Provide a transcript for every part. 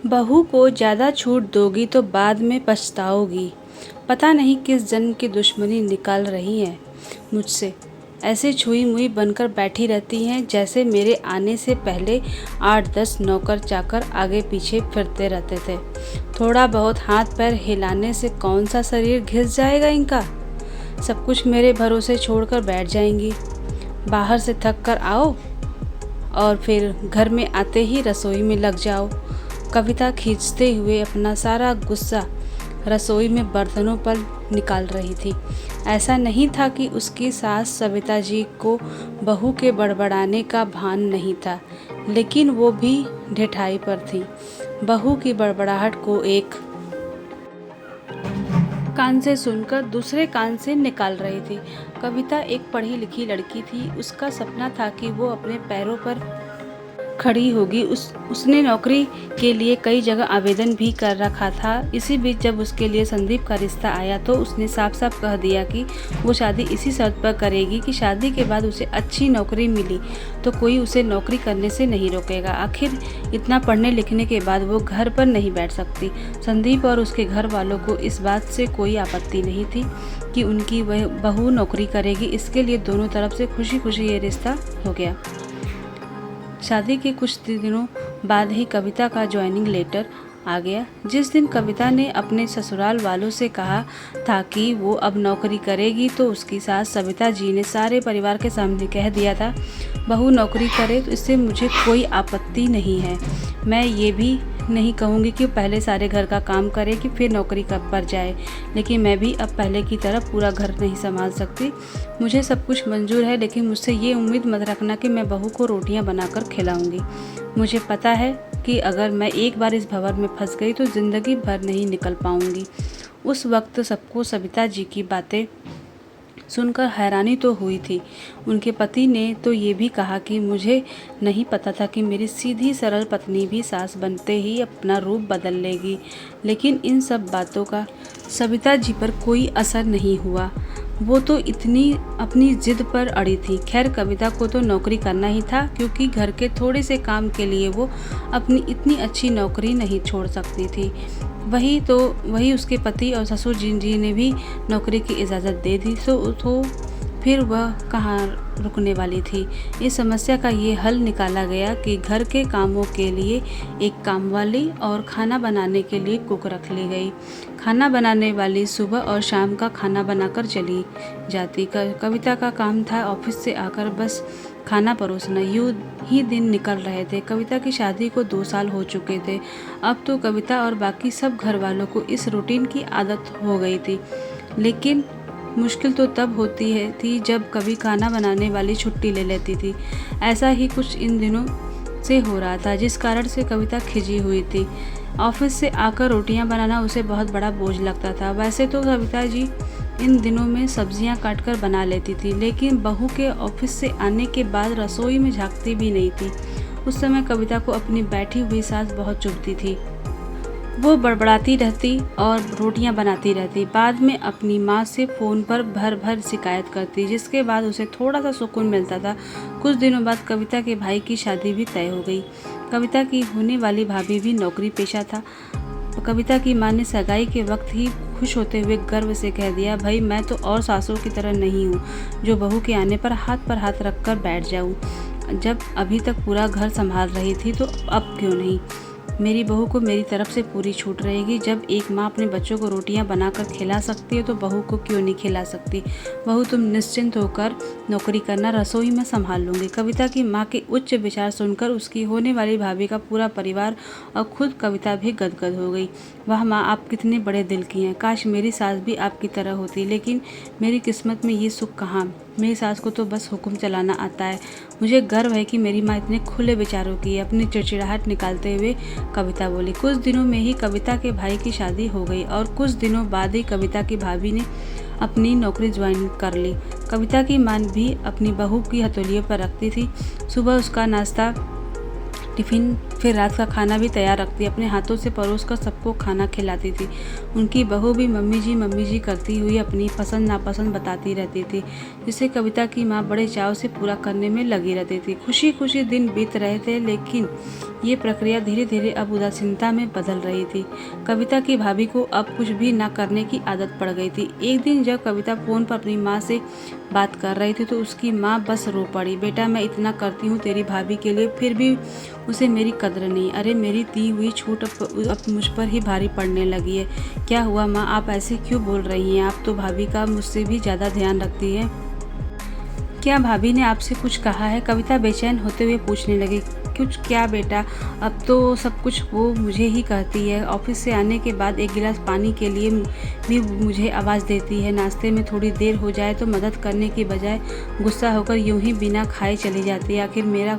बहू को ज़्यादा छूट दोगी तो बाद में पछताओगी। पता नहीं किस जन्म की दुश्मनी निकाल रही हैं मुझसे। ऐसे छुई मुई बनकर बैठी रहती हैं जैसे मेरे आने से पहले 8-10 नौकर चाकर आगे पीछे फिरते रहते थे। थोड़ा बहुत हाथ पैर हिलाने से कौन सा शरीर घिस जाएगा इनका। सब कुछ मेरे भरोसे छोड़कर बैठ जाएंगी। बाहर से थक कर आओ और फिर घर में आते ही रसोई में लग जाओ। कविता खींचते हुए अपना सारा गुस्सा रसोई में बर्तनों पर निकाल रही थी। ऐसा नहीं था कि उसकी सास सविता जी को बहू के बड़बड़ाने का भान नहीं था, लेकिन वो भी ढिठाई पर थी। बहू की बड़बड़ाहट को एक कान से सुनकर दूसरे कान से निकाल रही थी। कविता एक पढ़ी लिखी लड़की थी। उसका सपना था कि वो अपने पैरों पर खड़ी होगी। उसने नौकरी के लिए कई जगह आवेदन भी कर रखा था। इसी बीच जब उसके लिए संदीप का रिश्ता आया तो उसने साफ साफ कह दिया कि वो शादी इसी शर्त पर करेगी कि शादी के बाद उसे अच्छी नौकरी मिली तो कोई उसे नौकरी करने से नहीं रोकेगा। आखिर इतना पढ़ने लिखने के बाद वो घर पर नहीं बैठ सकती। संदीप और उसके घर वालों को इस बात से कोई आपत्ति नहीं थी कि उनकी वह बहू नौकरी करेगी। इसके लिए दोनों तरफ से खुशी खुशी ये रिश्ता हो गया। शादी के कुछ दिनों बाद ही कविता का ज्वाइनिंग लेटर आ गया। जिस दिन कविता ने अपने ससुराल वालों से कहा था कि वो अब नौकरी करेगी तो उसकी सास सविता जी ने सारे परिवार के सामने कह दिया था, बहू नौकरी करे तो इससे मुझे कोई आपत्ति नहीं है। मैं ये भी नहीं कहूँगी कि पहले सारे घर का काम करे कि फिर नौकरी पर जाए, लेकिन मैं भी अब पहले की तरह पूरा घर नहीं संभाल सकती। मुझे सब कुछ मंजूर है, लेकिन मुझसे ये उम्मीद मत रखना कि मैं बहू को रोटियां बनाकर खिलाऊंगी। मुझे पता है कि अगर मैं एक बार इस भंवर में फंस गई तो ज़िंदगी भर नहीं निकल पाऊंगी। उस वक्त सबको सविता जी की बातें सुनकर हैरानी तो हुई थी। उनके पति ने तो ये भी कहा कि मुझे नहीं पता था कि मेरी सीधी सरल पत्नी भी सास बनते ही अपना रूप बदल लेगी। लेकिन इन सब बातों का सविता जी पर कोई असर नहीं हुआ। वो तो इतनी अपनी जिद पर अड़ी थी। खैर कविता को तो नौकरी करना ही था, क्योंकि घर के थोड़े से काम के लिए वो अपनी इतनी अच्छी नौकरी नहीं छोड़ सकती थी। वही उसके पति और ससुर जी ने भी नौकरी की इजाज़त दे दी तो फिर वह कहाँ रुकने वाली थी। इस समस्या का ये हल निकाला गया कि घर के कामों के लिए एक कामवाली और खाना बनाने के लिए कुक रख ली गई। खाना बनाने वाली सुबह और शाम का खाना बनाकर चली जाती। कविता का काम था ऑफिस से आकर बस खाना परोसना। यूं ही दिन निकल रहे थे। कविता की शादी को 2 साल हो चुके थे। अब तो कविता और बाकी सब घर वालों को इस रूटीन की आदत हो गई थी। लेकिन मुश्किल तो तब होती थी जब कभी खाना बनाने वाली छुट्टी ले लेती थी। ऐसा ही कुछ इन दिनों से हो रहा था, जिस कारण से कविता खिंची हुई थी। ऑफिस से आकर रोटियां बनाना उसे बहुत बड़ा बोझ लगता था। वैसे तो कविता जी इन दिनों में सब्जियां काटकर बना लेती थी, लेकिन बहू के ऑफिस से आने के बाद रसोई में झांकती भी नहीं थी। उस समय कविता को अपनी बैठी हुई सास बहुत चुभती थी। वो बड़बड़ाती रहती और रोटियां बनाती रहती। बाद में अपनी माँ से फ़ोन पर भर भर शिकायत करती, जिसके बाद उसे थोड़ा सा सुकून मिलता था। कुछ दिनों बाद कविता के भाई की शादी भी तय हो गई। कविता की होने वाली भाभी भी नौकरी पेशा था। कविता की माँ ने सगाई के वक्त ही खुश होते हुए गर्व से कह दिया, भाई मैं तो और सासों की तरह नहीं हूँ जो बहू के आने पर हाथ रख कर बैठ जाऊँ। जब अभी तक पूरा घर संभाल रही थी तो अब क्यों नहीं। मेरी बहू को मेरी तरफ से पूरी छूट रहेगी। जब एक माँ अपने बच्चों को रोटियां बनाकर खिला सकती है तो बहू को क्यों नहीं खिला सकती। बहू तुम निश्चिंत होकर नौकरी करना, रसोई में संभाल लूँगी। कविता की माँ के उच्च विचार सुनकर उसकी होने वाली भाभी का पूरा परिवार और खुद कविता भी गदगद हो गई। वाह माँ, आप कितने बड़े दिल की हैं। काश मेरी सास भी आपकी तरह होती, लेकिन मेरी किस्मत में ये सुख कहाँ। मेरी सास को तो बस हुक्म चलाना आता है। मुझे गर्व है कि मेरी माँ इतने खुले विचारों की है। अपनी चिड़चिड़ाहट निकालते हुए कविता बोली। कुछ दिनों में ही कविता के भाई की शादी हो गई और कुछ दिनों बाद ही कविता की भाभी ने अपनी नौकरी ज्वाइन कर ली। कविता की माँ भी अपनी बहू की हथेलियों पर रखती थी। सुबह उसका नाश्ता टिफ़िन फिर रात का खाना भी तैयार रखती, अपने हाथों से परोस कर सबको खाना खिलाती थी। उनकी बहू भी मम्मी जी करती हुई अपनी पसंद नापसंद बताती रहती थी, जिसे कविता की माँ बड़े चाव से पूरा करने में लगी रहती थी। खुशी खुशी दिन बीत रहे थे, लेकिन ये प्रक्रिया धीरे धीरे अब उदासीनता में बदल रही थी। कविता की भाभी को अब कुछ भी ना करने की आदत पड़ गई थी। एक दिन जब कविता फ़ोन पर अपनी माँ से बात कर रही थी तो उसकी माँ बस रो पड़ी। बेटा, मैं इतना करती हूँ तेरी भाभी के लिए, फिर भी उसे मेरी कद्र नहीं। अरे मेरी दी हुई छूट अब मुझ पर ही भारी पड़ने लगी है। क्या हुआ माँ, आप ऐसे क्यों बोल रही हैं? आप तो भाभी का मुझसे भी ज़्यादा ध्यान रखती हैं। क्या भाभी ने आपसे कुछ कहा है? कविता बेचैन होते हुए पूछने लगी। कुछ क्या बेटा, अब तो सब कुछ वो मुझे ही कहती है। ऑफिस से आने के बाद एक गिलास पानी के लिए भी मुझे आवाज़ देती है। नाश्ते में थोड़ी देर हो जाए तो मदद करने की बजाय गुस्सा होकर यूं ही बिना खाए चली जाती है। आखिर मेरा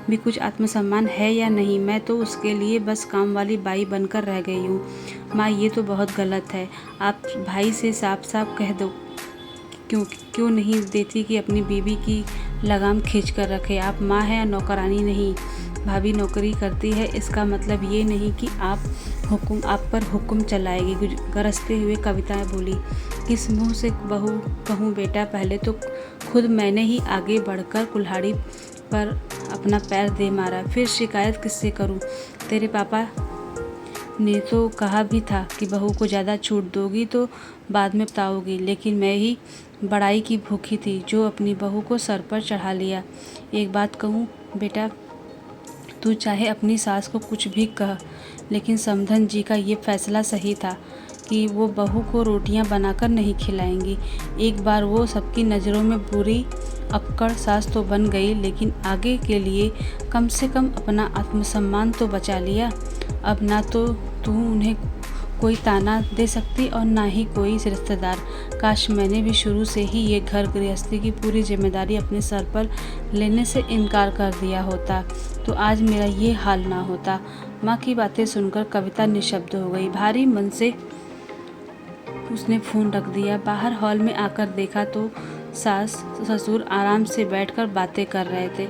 भी कुछ आत्मसम्मान है या नहीं? मैं तो उसके लिए बस काम वाली बाई बनकर रह गई हूँ। माँ, ये तो बहुत गलत है। आप भाई से साफ साफ कह दो क्यों नहीं देती कि अपनी बीवी की लगाम खींच कर रखे। आप माँ है या नौकरानी नहीं। भाभी नौकरी करती है इसका मतलब ये नहीं कि आप पर हुक्म चलाएगी। गरजते हुए कविता बोली। किस मुंह से बहू कहूँ बेटा? पहले तो खुद मैंने ही आगे बढ़कर कुल्हाड़ी पर अपना पैर दे मारा, फिर शिकायत किससे करूँ? तेरे पापा ने तो कहा भी था कि बहू को ज़्यादा छूट दोगी तो बाद में बताओगी, लेकिन मैं ही बड़ाई की भूखी थी जो अपनी बहू को सर पर चढ़ा लिया। एक बात कहूँ बेटा, तू चाहे अपनी सास को कुछ भी कह, लेकिन समधन जी का ये फैसला सही था कि वो बहू को रोटियां बनाकर नहीं खिलाएंगी। एक बार वो सबकी नज़रों में बुरी अक्कड़ सास तो बन गई, लेकिन आगे के लिए कम से कम अपना आत्मसम्मान तो बचा लिया। अब ना तो तू उन्हें कोई ताना दे सकती और ना ही कोई रिश्तेदार। काश मैंने भी शुरू से ही ये घर गृहस्थी की पूरी जिम्मेदारी अपने सर पर लेने से इनकार कर दिया होता तो आज मेरा ये हाल ना होता। माँ की बातें सुनकर कविता निशब्द हो गई। भारी मन से उसने फ़ोन रख दिया। बाहर हॉल में आकर देखा तो सास ससुर आराम से बैठकर बातें कर रहे थे।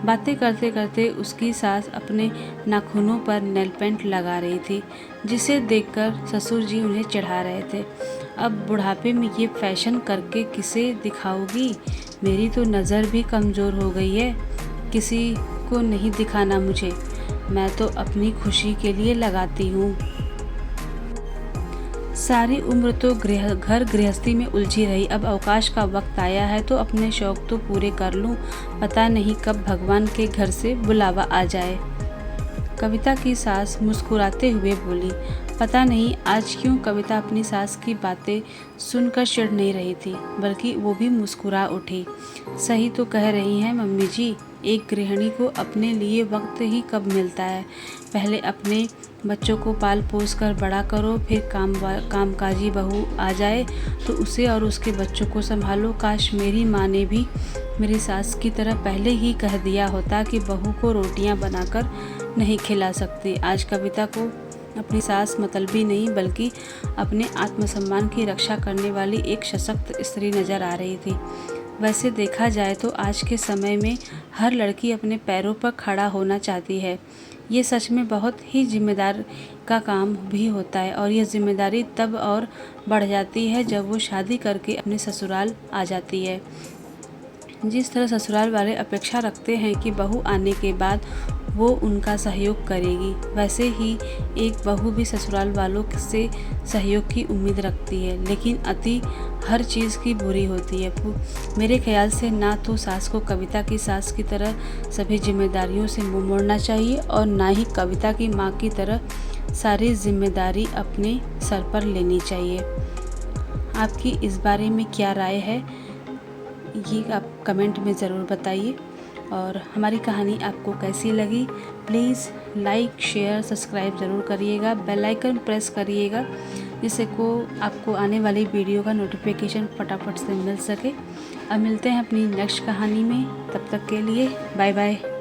बातें करते करते उसकी सास अपने नाखूनों पर नेल पेंट लगा रही थी, जिसे देखकर ससुर जी उन्हें चढ़ा रहे थे। अब बुढ़ापे में ये फैशन करके किसे दिखाओगी? मेरी तो नज़र भी कमज़ोर हो गई है। किसी को नहीं दिखाना मुझे, मैं तो अपनी खुशी के लिए लगाती हूँ। सारी उम्र तो घर गृहस्थी में उलझी रही, अब अवकाश का वक्त आया है तो अपने शौक तो पूरे कर लूं। पता नहीं कब भगवान के घर से बुलावा आ जाए। कविता की सास मुस्कुराते हुए बोली। पता नहीं आज क्यों कविता अपनी सास की बातें सुनकर चिढ़ नहीं रही थी, बल्कि वो भी मुस्कुरा उठी। सही तो कह रही हैं मम्मी जी, एक गृहिणी को अपने लिए वक्त ही कब मिलता है। पहले अपने बच्चों को पाल पोस कर बड़ा करो, फिर कामकाजी बहू आ जाए तो उसे और उसके बच्चों को संभालो। काश मेरी माँ ने भी मेरी सास की तरह पहले ही कह दिया होता कि बहू को रोटियां बनाकर नहीं खिला सकती। आज कविता को अपनी सास मतलबी नहीं बल्कि अपने आत्मसम्मान की रक्षा करने वाली एक सशक्त स्त्री नज़र आ रही थी। वैसे देखा जाए तो आज के समय में हर लड़की अपने पैरों पर खड़ा होना चाहती है। ये सच में बहुत ही जिम्मेदार का काम भी होता है, और यह जिम्मेदारी तब और बढ़ जाती है जब वो शादी करके अपने ससुराल आ जाती है। जिस तरह ससुराल वाले अपेक्षा रखते हैं कि बहू आने के बाद वो उनका सहयोग करेगी, वैसे ही एक बहू भी ससुराल वालों से सहयोग की उम्मीद रखती है। लेकिन अति हर चीज़ की बुरी होती है। मेरे ख्याल से ना तो सास को कविता की सास की तरह सभी जिम्मेदारियों से मुंह मोड़ना चाहिए और ना ही कविता की माँ की तरह सारी जिम्मेदारी अपने सर पर लेनी चाहिए। आपकी इस बारे में क्या राय है, ये आप कमेंट में ज़रूर बताइए। और हमारी कहानी आपको कैसी लगी, प्लीज़ लाइक शेयर सब्सक्राइब ज़रूर करिएगा। बेल आइकन प्रेस करिएगा जिससे को आपको आने वाली वीडियो का नोटिफिकेशन फटाफट से मिल सके। अब मिलते हैं अपनी नेक्स्ट कहानी में, तब तक के लिए बाय बाय।